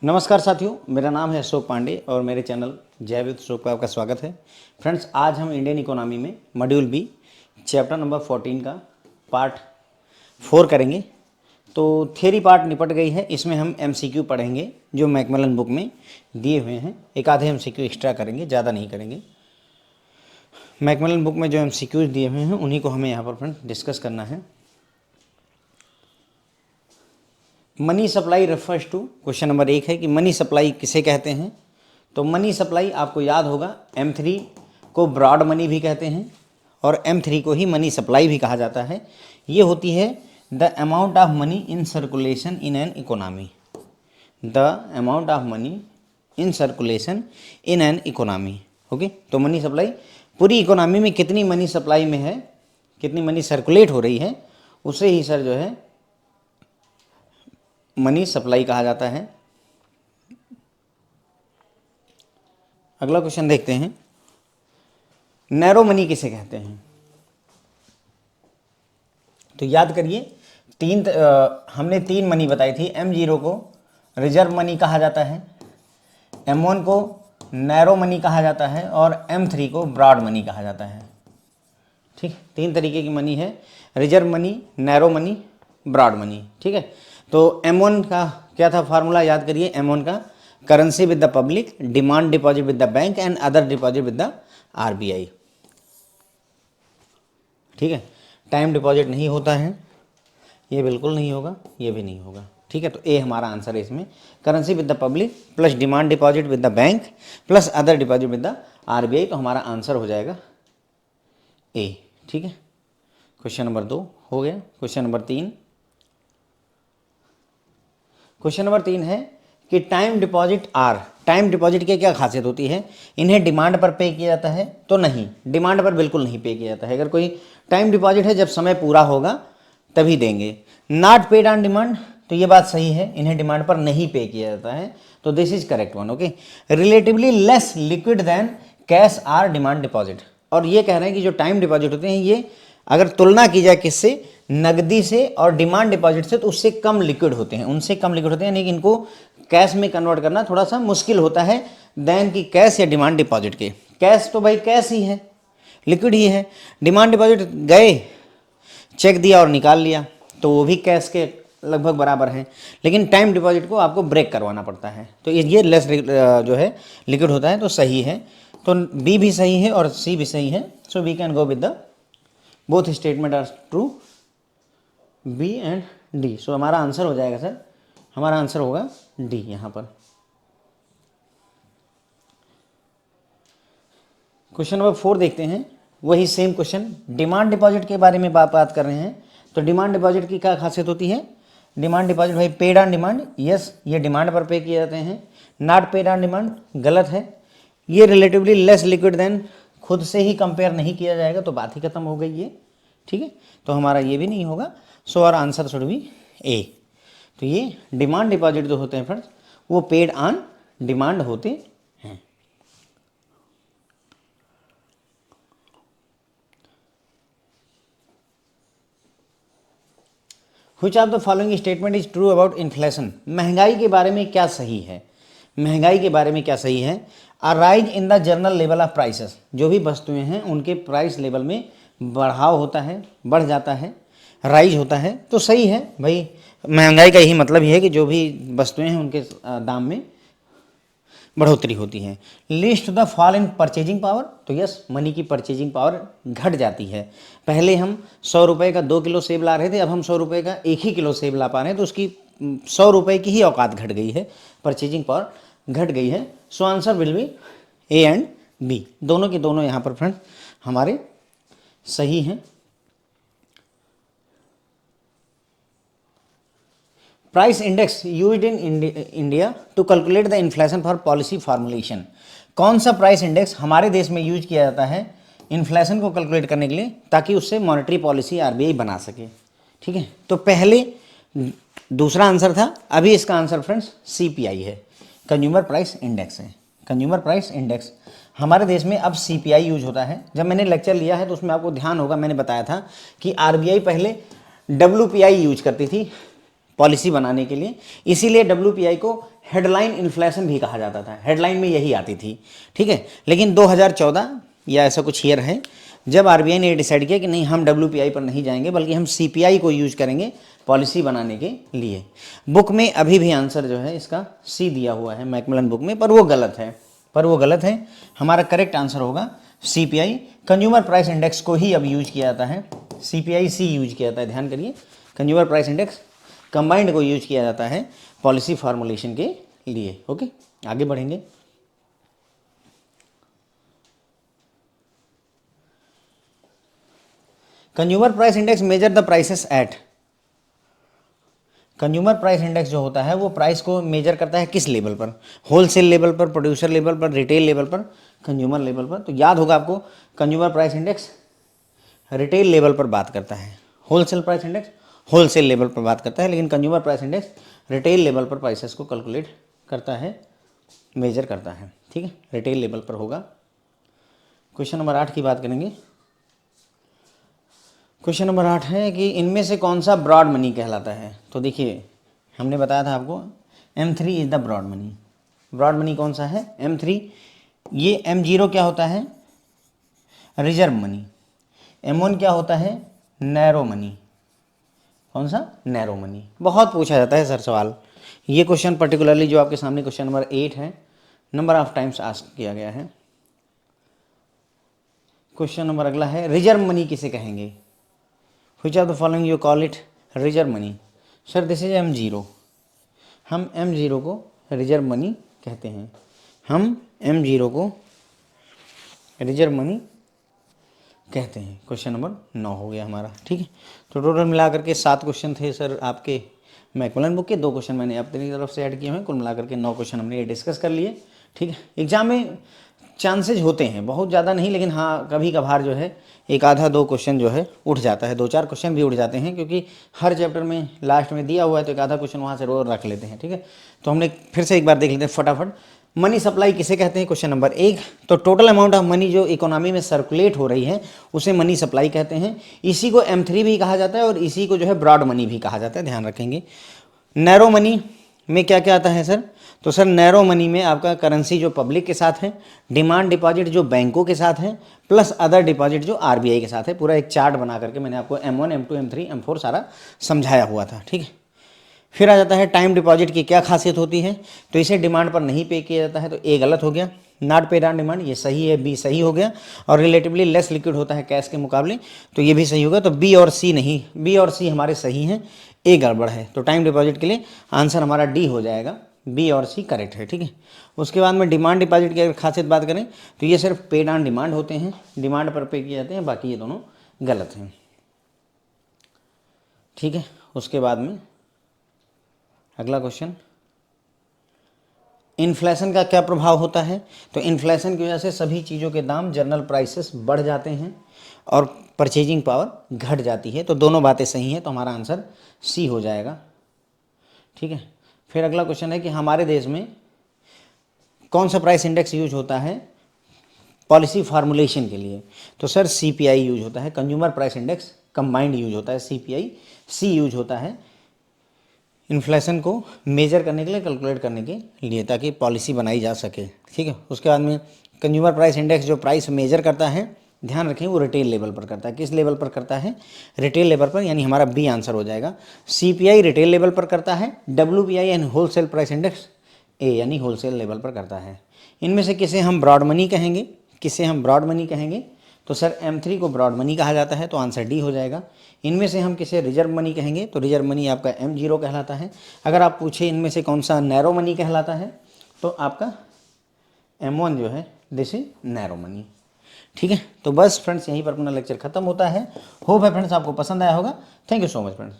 नमस्कार साथियों, मेरा नाम है अशोक पांडे और मेरे चैनल जय विद अशोक पर आपका स्वागत है। फ्रेंड्स, आज हम इंडियन इकोनॉमी में मॉड्यूल बी चैप्टर नंबर 14 का पार्ट 4 करेंगे। तो थ्योरी पार्ट निपट गई है, इसमें हम एमसीक्यू पढ़ेंगे जो मैकमिलन बुक में दिए हुए हैं। एक आधे एमसीक्यू एक्स्ट्रा करेंगे, ज़्यादा नहीं करेंगे। मैकमिलन बुक में जो एमसीक्यूज दिए हुए हैं उन्हीं को हमें यहाँ पर फ्रेंड्स डिस्कस करना है। Money supply refers to, question number 1 है कि मनी सप्लाई किसे कहते हैं। तो मनी सप्लाई आपको याद होगा, M3 को ब्रॉड मनी भी कहते हैं और M3 को ही मनी सप्लाई भी कहा जाता है। ये होती है the amount of money in circulation in an economy. The amount of money in circulation in an economy. Okay, तो मनी सप्लाई पूरी इकोनॉमी में कितनी मनी सप्लाई में है, कितनी मनी सर्कुलेट हो रही है, उसे ही सर जो है मनी सप्लाई कहा जाता है। अगला क्वेश्चन देखते हैं, नैरो मनी किसे कहते हैं। तो याद करिए, हमने 3 मनी बताई थी। M0 को रिजर्व मनी कहा जाता है, M1 को नैरो मनी कहा जाता है और M3 को ब्रॉड मनी कहा जाता है। ठीक, 3 तरीके की मनी है, reserve money, narrow money, broad money. ठीक है, तो M1 का क्या था फार्मूला, याद करिए। M1 का currency with the public, demand deposit with the bank and other deposit with the RBI। ठीक है, टाइम डिपॉजिट नहीं होता है, ये बिल्कुल नहीं होगा, ये भी नहीं होगा। ठीक है, तो ए हमारा आंसर है इसमें, currency with the public plus demand deposit with the bank plus other deposit with the RBI। तो हमारा आंसर हो जाएगा ए। ठीक है, क्वेश्चन नंबर 2 हो गया। क्वेश्चन नंबर 3, क्वेश्चन नंबर 3 है कि time deposit are, time deposit की क्या खासियत होती है। इन्हें डिमांड पर पे किया जाता है? तो नहीं, डिमांड पर बिल्कुल नहीं पे किया जाता है। अगर कोई टाइम डिपॉजिट है, जब समय पूरा होगा तभी देंगे। नॉट पेड ऑन डिमांड, तो ये बात सही है, इन्हें डिमांड पर नहीं पे किया जाता है, तो this is correct one. Okay, relatively less liquid than cash are demand deposit, और ये कह रहे हैं कि जो टाइम डिपॉजिट होते हैं ये अगर तुलना की जाए किससे, नकदी से और डिमांड डिपॉजिट से, तो उससे कम लिक्विड होते हैं, उनसे कम लिक्विड होते हैं, यानी कि इनको कैश में कन्वर्ट करना थोड़ा सा मुश्किल होता है देन कि कैश या डिमांड डिपॉजिट के। कैश तो भाई कैश ही है, लिक्विड ही है। डिमांड डिपॉजिट गए, चेक दिया और निकाल लिया, तो वो भी कैश के लगभग बराबर है। लेकिन टाइम डिपॉजिट को आपको ब्रेक करवाना पड़ता है, तो ये लेस जो है लिक्विड होता है, तो सही है। तो बी भी सही है और सी भी सही है, so we can go with the both statement are true, B and D. So हमारा आंसर हो जाएगा सर, हमारा आंसर होगा डी यहाँ पर। क्वेश्चन नंबर 4 देखते हैं, वही सेम क्वेश्चन, डिमांड डिपॉजिट के बारे में बात कर रहे हैं। तो डिमांड डिपॉजिट की क्या खासियत होती है। डिमांड डिपॉजिट भाई पेड ऑन डिमांड, यस, ये डिमांड पर पे किए जाते हैं। नॉट पेड ऑन डिमांड गलत है। ये रिलेटिवली लेस लिक्विड देन, खुद से ही कंपेयर नहीं किया जाएगा, तो बात ही खत्म हो गई ये। ठीक है, तो हमारा ये भी नहीं होगा, so our answer should be A. तो ये डिमांड डिपॉजिट जो होते हैं फ्रेंड्स, वो पेड ऑन डिमांड होते हैं। Which of the following statement is true about inflation, महंगाई के बारे में क्या सही है। महंगाई के बारे में क्या सही है। A rise in the general level of prices, जो भी वस्तुएं हैं उनके प्राइस लेवल में बढ़ाव होता है, बढ़ जाता है, राइज होता है, तो सही है भाई। महंगाई का यही मतलब ही है कि जो भी वस्तुएं हैं उनके दाम में बढ़ोतरी होती है। List the fall in purchasing power, तो यस, मनी की परचेजिंग पावर घट जाती है। पहले हम 100 रुपये का 2 किलो सेब ला रहे थे, अब हम 100 रुपये का 1 ही किलो सेब ला पा रहे हैं, तो उसकी 100 रुपये की ही औकात घट गई है, परचेजिंग पावर घट गई है। So answer will be A and B, दोनों के दोनों यहाँ पर फ्रेंड हमारे सही हैं। Price index used in India to calculate the inflation for policy formulation, कौन सा प्राइस इंडेक्स हमारे देश में यूज किया जाता है इन्फ्लेशन को कैलकुलेट करने के लिए, ताकि उससे मॉनेटरी पॉलिसी RBI बना सके। ठीक है, तो पहले दूसरा आंसर था, अभी इसका आंसर फ्रेंड्स CPI है, कंज्यूमर प्राइस इंडेक्स है। कंज्यूमर प्राइस इंडेक्स हमारे देश में अब CPI यूज होता है। जब मैंने लेक्चर लिया है तो उसमें आपको ध्यान होगा, मैंने बताया था कि RBI पहले WPI यूज करती थी पॉलिसी बनाने के लिए, इसीलिए WPI को हेडलाइन इन्फ्लेशन भी कहा जाता था, हेडलाइन में यही आती थी, ठीक है। लेकिन 2014 या ऐसा कुछ ईयर है जब आरबीआई ने डिसाइड किया कि नहीं, हम डब्ल्यूपीआई पर नहीं जाएंगे बल्कि हम सीपीआई को यूज करेंगे पॉलिसी बनाने के लिए। बुक में अभी भी आंसर जो है इसका सी दिया हुआ है मैकमिलन बुक में, पर वो गलत है। हमारा करेक्ट आंसर होगा सीपीआई। कंज्यूमर प्राइस इंडेक्स को ही अब यूज किया जाता है, सीपीआई सी यूज किया जाता है, ध्यान करिए। कंज्यूमर प्राइस इंडेक्स कंबाइंड को यूज किया जाता है पॉलिसी फॉर्मुलेशन के लिए। ओके, आगे बढ़ेंगे। Consumer price index measure the prices at, consumer price index जो होता है वो प्राइस को मेजर करता है किस लेवल पर, होलसेल लेवल पर, प्रोड्यूसर लेवल पर, रिटेल लेवल पर, कंज्यूमर लेवल पर। तो याद होगा आपको, consumer price index retail level पर बात करता है, wholesale price index wholesale level पर बात करता है, लेकिन consumer price index retail level पर प्राइसेस को कैलकुलेट करता है, मेजर करता है, ठीक है, रिटेल लेवल पर होगा। क्वेश्चन नंबर 8 की बात करेंगे। क्वेश्चन नंबर 8 है कि इनमें से कौन सा ब्रॉड मनी कहलाता है। तो देखिए, हमने बताया था आपको M3 is the broad money. Broad money कौन सा है? M3। ये M0 क्या होता है? Reserve money. M1 क्या होता है? Narrow money. कौन सा? Narrow money. बहुत पूछा जाता है सर सवाल। ये क्वेश्चन पर्टिकुलरली जो आपके सामने क्वेश्चन नंबर 8 है, नंबर ऑफ टाइम्स आस्क किया गया है। क्वेश्चन नंबर अगला है, रिजर्व मनी किसे कहेंगे? Which of the following you call it reserve money? Sir this is M0। हम M0 को रिजर्व मनी कहते हैं, हम M0 को रिजर्व मनी कहते हैं। क्वेश्चन नंबर 9 हो गया हमारा, ठीक है। तो टोटल मिला करके 7 क्वेश्चन थे सर आपके मैकमिलन बुक के, 2 क्वेश्चन मैंने अपनी तरफ से ऐड किए हैं, कुल मिलाकर के 9 क्वेश्चन हमने ये डिस्कस कर लिए, ठीक है। एग्जाम में चांसेज होते हैं, बहुत ज़्यादा नहीं, लेकिन हाँ कभी कभार जो है एक आधा 2 क्वेश्चन जो है उठ जाता है, 2-4 क्वेश्चन भी उठ जाते हैं, क्योंकि हर चैप्टर में लास्ट में दिया हुआ है तो एक आधा क्वेश्चन वहाँ से रोज रख लेते हैं, ठीक है। तो हमने फिर से एक बार देख लेते हैं फटाफट। मनी सप्लाई किसे कहते हैं? Question number 1। तो टोटल अमाउंट ऑफ मनी जो इकोनॉमी में सर्कुलेट हो रही है उसे मनी सप्लाई कहते हैं। इसी को M3 भी कहा जाता है और इसी को जो है ब्रॉड मनी भी कहा जाता है, ध्यान रखेंगे। नैरो मनी में क्या क्या आता है सर? तो सर नैरो मनी में आपका करेंसी जो पब्लिक के साथ है, डिमांड डिपॉजिट जो बैंकों के साथ है, प्लस अदर डिपॉजिट जो आरबीआई के साथ है। पूरा एक चार्ट बना करके मैंने आपको M1, M2, M3, M4 सारा समझाया हुआ था, ठीक है। फिर आ जाता है टाइम डिपॉजिट की क्या खासियत होती है? तो इसे डिमांड पर नहीं पे किया जाता है, तो ए गलत हो गया। नॉट पेड ऑन डिमांड ये सही है, बी सही हो गया। और रिलेटिवली लेस लिक्विड होता है कैश के मुकाबले, तो ये भी सही होगा। तो बी और सी नहीं, बी और सी हमारे सही हैं, ए गड़बड़ है। तो टाइम डिपॉजिट के लिए आंसर हमारा डी हो जाएगा, बी और सी करेक्ट है, ठीक है। उसके बाद में डिमांड डिपॉजिट की अगर खासियत बात करें तो ये सिर्फ पेड ऑन डिमांड होते हैं, डिमांड पर पे किए जाते हैं, बाकी ये दोनों गलत हैं, ठीक है। उसके बाद में अगला क्वेश्चन, इन्फ्लेशन का क्या प्रभाव होता है? तो इन्फ्लेशन की वजह से सभी चीज़ों के दाम, जनरल प्राइसेस बढ़ जाते हैं और परचेजिंग पावर घट जाती है। तो दोनों बातें सही हैं, तो हमारा आंसर सी हो जाएगा, ठीक है। फिर अगला क्वेश्चन है कि हमारे देश में कौन सा प्राइस इंडेक्स यूज होता है पॉलिसी फार्मूलेशन के लिए? तो सर सीपीआई यूज होता है। Consumer price index combined use होता है, सीपीआई सी यूज होता है इन्फ्लेशन को मेजर करने के लिए, कैलकुलेट करने के लिए, ताकि पॉलिसी बनाई जा सके, ठीक है। उसके बाद में कंज्यूमर प्राइस इंडेक्स जो प्राइस मेजर करता है, ध्यान रखें वो रिटेल लेवल पर करता है। किस लेवल पर करता है? रिटेल लेवल पर, यानी हमारा बी आंसर हो जाएगा। सीपीआई रिटेल लेवल पर करता है, डब्ल्यूपीआई यानी होलसेल प्राइस इंडेक्स ए यानी होलसेल लेवल पर करता है। इनमें से किसे हम ब्रॉड मनी कहेंगे? किसे हम ब्रॉड मनी कहेंगे? तो सर M3 को ब्रॉड मनी कहा जाता है, तो आंसर डी हो जाएगा। इनमें से हम किसे रिजर्व मनी कहेंगे? तो रिजर्व मनी आपका M0 कहलाता है। अगर आप पूछे इनमें से कौन सा नैरो मनी कहलाता है, तो आपका M1 जो है दिस इज नैरो मनी, ठीक है। तो बस फ्रेंड्स यहीं पर अपना लेक्चर खत्म होता है। होप है फ्रेंड्स आपको पसंद आया होगा। Thank you so much friends.